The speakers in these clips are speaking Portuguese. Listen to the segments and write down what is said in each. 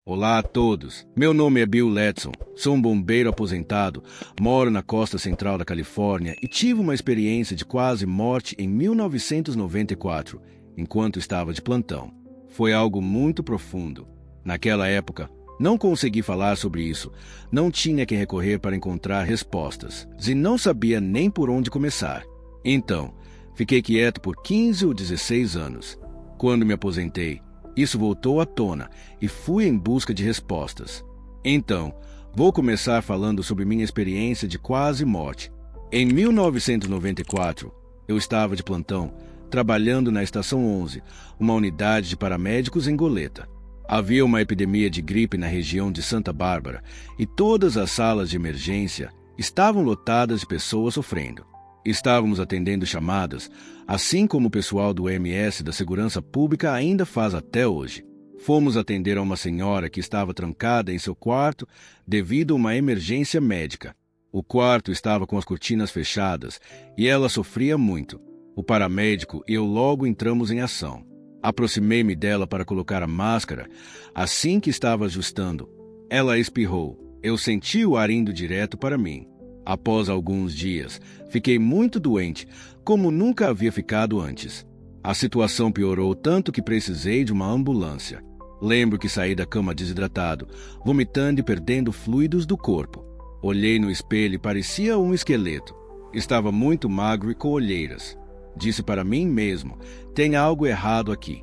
Olá a todos. Meu nome é Bill Letson. Sou um bombeiro aposentado, moro na costa central da Califórnia e tive uma experiência de quase morte em 1994, enquanto estava de plantão. Foi algo muito profundo. Naquela época, não consegui falar sobre isso, não tinha quem recorrer para encontrar respostas, e não sabia nem por onde começar. Então, fiquei quieto por 15 ou 16 anos. Quando me aposentei, isso voltou à tona e fui em busca de respostas. Então, vou começar falando sobre minha experiência de quase morte. Em 1994, eu estava de plantão, trabalhando na Estação 11, uma unidade de paramédicos em Goleta. Havia uma epidemia de gripe na região de Santa Bárbara e todas as salas de emergência estavam lotadas de pessoas sofrendo. Estávamos atendendo chamadas, assim como o pessoal do MS da Segurança Pública ainda faz até hoje. Fomos atender a uma senhora que estava trancada em seu quarto devido a uma emergência médica. O quarto estava com as cortinas fechadas e ela sofria muito. O paramédico e eu logo entramos em ação. Aproximei-me dela para colocar a máscara. Assim que estava ajustando, ela espirrou. Eu senti o ar indo direto para mim. Após alguns dias, fiquei muito doente, como nunca havia ficado antes. A situação piorou tanto que precisei de uma ambulância. Lembro que saí da cama desidratado, vomitando e perdendo fluidos do corpo. Olhei no espelho e parecia um esqueleto. Estava muito magro e com olheiras. Disse para mim mesmo, tem algo errado aqui.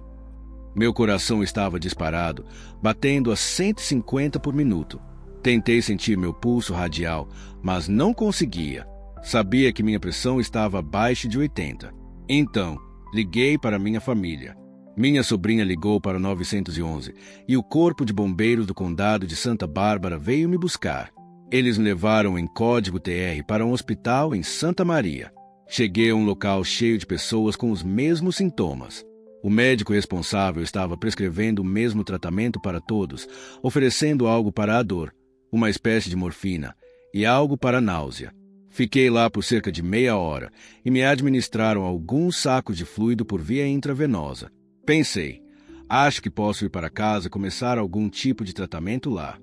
Meu coração estava disparado, batendo a 150 por minuto. Tentei sentir meu pulso radial, mas não conseguia. Sabia que minha pressão estava abaixo de 80. Então, liguei para minha família. Minha sobrinha ligou para o 911 e o Corpo de Bombeiros do Condado de Santa Bárbara veio me buscar. Eles me levaram em código TR para um hospital em Santa Maria. Cheguei a um local cheio de pessoas com os mesmos sintomas. O médico responsável estava prescrevendo o mesmo tratamento para todos, oferecendo algo para a dor, uma espécie de morfina, e algo para a náusea. Fiquei lá por cerca de meia hora e me administraram alguns sacos de fluido por via intravenosa. Pensei, acho que posso ir para casa e começar algum tipo de tratamento lá.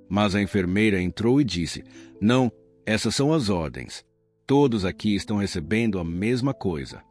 Mas a enfermeira entrou e disse, não, essas são as ordens. Todos aqui estão recebendo a mesma coisa.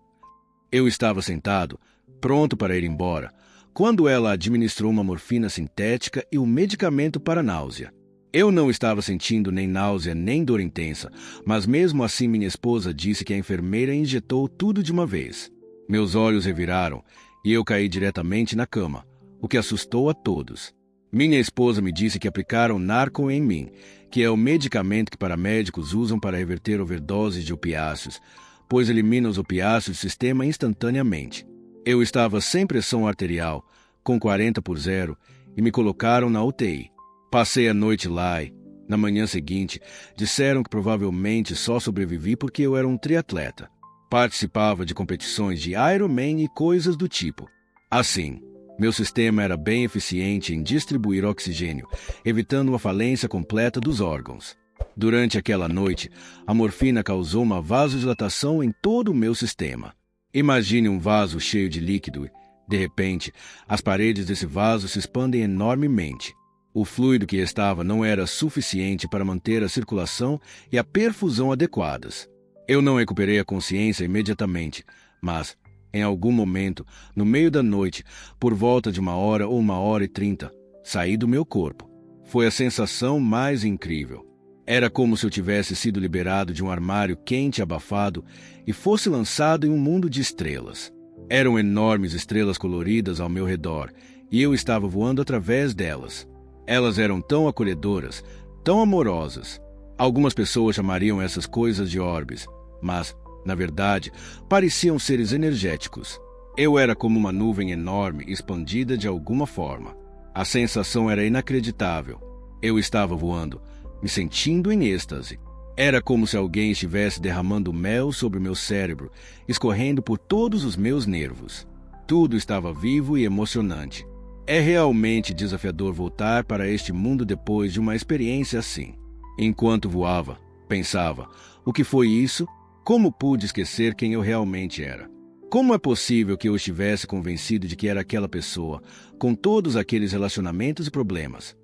Eu estava sentado, pronto para ir embora, quando ela administrou uma morfina sintética e um medicamento para náusea. Eu não estava sentindo nem náusea nem dor intensa, mas mesmo assim minha esposa disse que a enfermeira injetou tudo de uma vez. Meus olhos reviraram e eu caí diretamente na cama, o que assustou a todos. Minha esposa me disse que aplicaram Narcan em mim, que é o medicamento que paramédicos usam para reverter overdoses de opiáceos, pois elimina os opiáceos do sistema instantaneamente. Eu estava sem pressão arterial, com 40/0, e me colocaram na UTI. Passei a noite lá e, na manhã seguinte, disseram que provavelmente só sobrevivi porque eu era um triatleta. Participava de competições de Ironman e coisas do tipo. Assim, meu sistema era bem eficiente em distribuir oxigênio, evitando uma falência completa dos órgãos. Durante aquela noite, a morfina causou uma vasodilatação em todo o meu sistema. Imagine um vaso cheio de líquido e, de repente, as paredes desse vaso se expandem enormemente. O fluido que estava não era suficiente para manter a circulação e a perfusão adequadas. Eu não recuperei a consciência imediatamente, mas, em algum momento, no meio da noite, por volta de 1 ou 1h30, saí do meu corpo. Foi a sensação mais incrível. Era como se eu tivesse sido liberado de um armário quente e abafado e fosse lançado em um mundo de estrelas. Eram enormes estrelas coloridas ao meu redor e eu estava voando através delas. Elas eram tão acolhedoras, tão amorosas. Algumas pessoas chamariam essas coisas de orbes, mas, na verdade, pareciam seres energéticos. Eu era como uma nuvem enorme expandida de alguma forma. A sensação era inacreditável. Eu estava voando, me sentindo em êxtase. Era como se alguém estivesse derramando mel sobre meu cérebro, escorrendo por todos os meus nervos. Tudo estava vivo e emocionante. É realmente desafiador voltar para este mundo depois de uma experiência assim. Enquanto voava, pensava, o que foi isso? Como pude esquecer quem eu realmente era? Como é possível que eu estivesse convencido de que era aquela pessoa, com todos aqueles relacionamentos e problemas?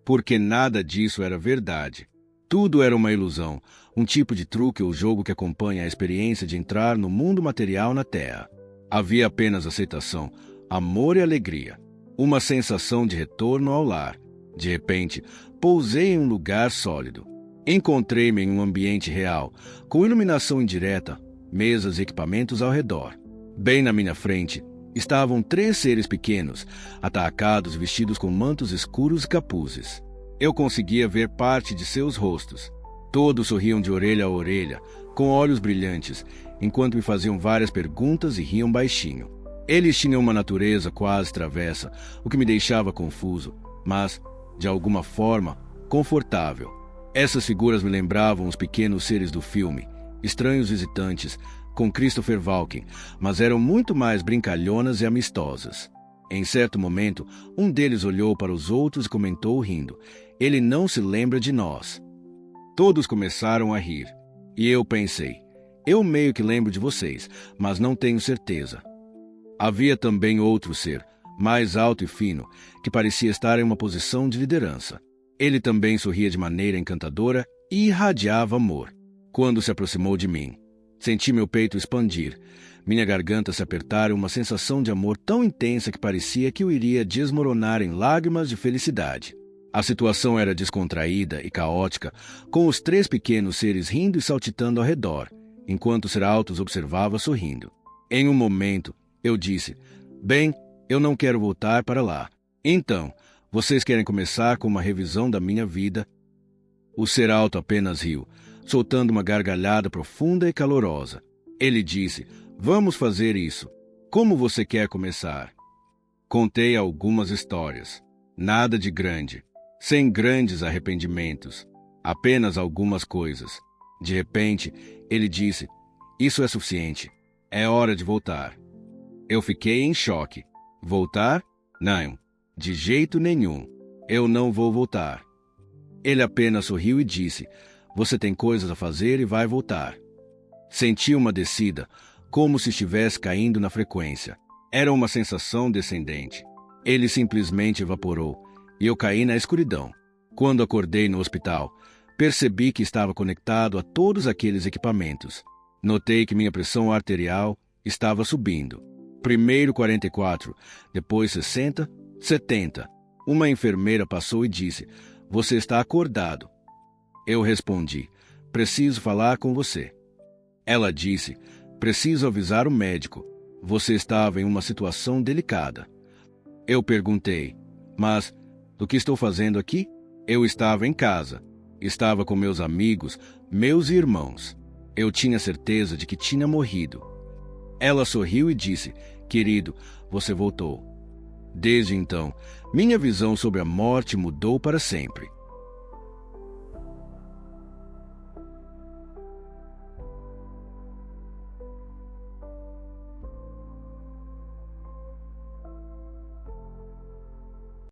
Porque nada disso era verdade. Tudo era uma ilusão, um tipo de truque ou jogo que acompanha a experiência de entrar no mundo material na Terra. Havia apenas aceitação, amor e alegria. Uma sensação de retorno ao lar. De repente, pousei em um lugar sólido. Encontrei-me em um ambiente real, com iluminação indireta, mesas e equipamentos ao redor. Bem na minha frente, estavam 3 seres pequenos, atacados e vestidos com mantos escuros e capuzes. Eu conseguia ver parte de seus rostos. Todos sorriam de orelha a orelha, com olhos brilhantes, enquanto me faziam várias perguntas e riam baixinho. Eles tinham uma natureza quase travessa, o que me deixava confuso, mas, de alguma forma, confortável. Essas figuras me lembravam os pequenos seres do filme, estranhos visitantes, com Christopher Walken, mas eram muito mais brincalhonas e amistosas. Em certo momento, um deles olhou para os outros e comentou rindo: "Ele não se lembra de nós." Todos começaram a rir. E eu pensei: eu meio que lembro de vocês, mas não tenho certeza. Havia também outro ser, mais alto e fino, que parecia estar em uma posição de liderança. Ele também sorria de maneira encantadora e irradiava amor. Quando se aproximou de mim, senti meu peito expandir, minha garganta se apertar e uma sensação de amor tão intensa que parecia que eu iria desmoronar em lágrimas de felicidade. A situação era descontraída e caótica, com os 3 pequenos seres rindo e saltitando ao redor, enquanto o ser alto os observava sorrindo. Em um momento, eu disse: "Bem, eu não quero voltar para lá. Então, vocês querem começar com uma revisão da minha vida?" O ser alto apenas riu, soltando uma gargalhada profunda e calorosa. Ele disse: "Vamos fazer isso. Como você quer começar?" Contei algumas histórias. Nada de grande. Sem grandes arrependimentos. Apenas algumas coisas. De repente, ele disse: "Isso é suficiente. É hora de voltar." Eu fiquei em choque. Voltar? Não. De jeito nenhum. Eu não vou voltar. Ele apenas sorriu e disse: "Você tem coisas a fazer e vai voltar." Senti uma descida, como se estivesse caindo na frequência. Era uma sensação descendente. Ele simplesmente evaporou, e eu caí na escuridão. Quando acordei no hospital, percebi que estava conectado a todos aqueles equipamentos. Notei que minha pressão arterial estava subindo. Primeiro 44, depois 60, 70. Uma enfermeira passou e disse: "Você está acordado." Eu respondi: "Preciso falar com você." Ela disse: "Preciso avisar o médico. Você estava em uma situação delicada." Eu perguntei: "Mas do que estou fazendo aqui?" Eu estava em casa. Estava com meus amigos, meus irmãos. Eu tinha certeza de que tinha morrido. Ela sorriu e disse: "Querido, você voltou." Desde então, minha visão sobre a morte mudou para sempre.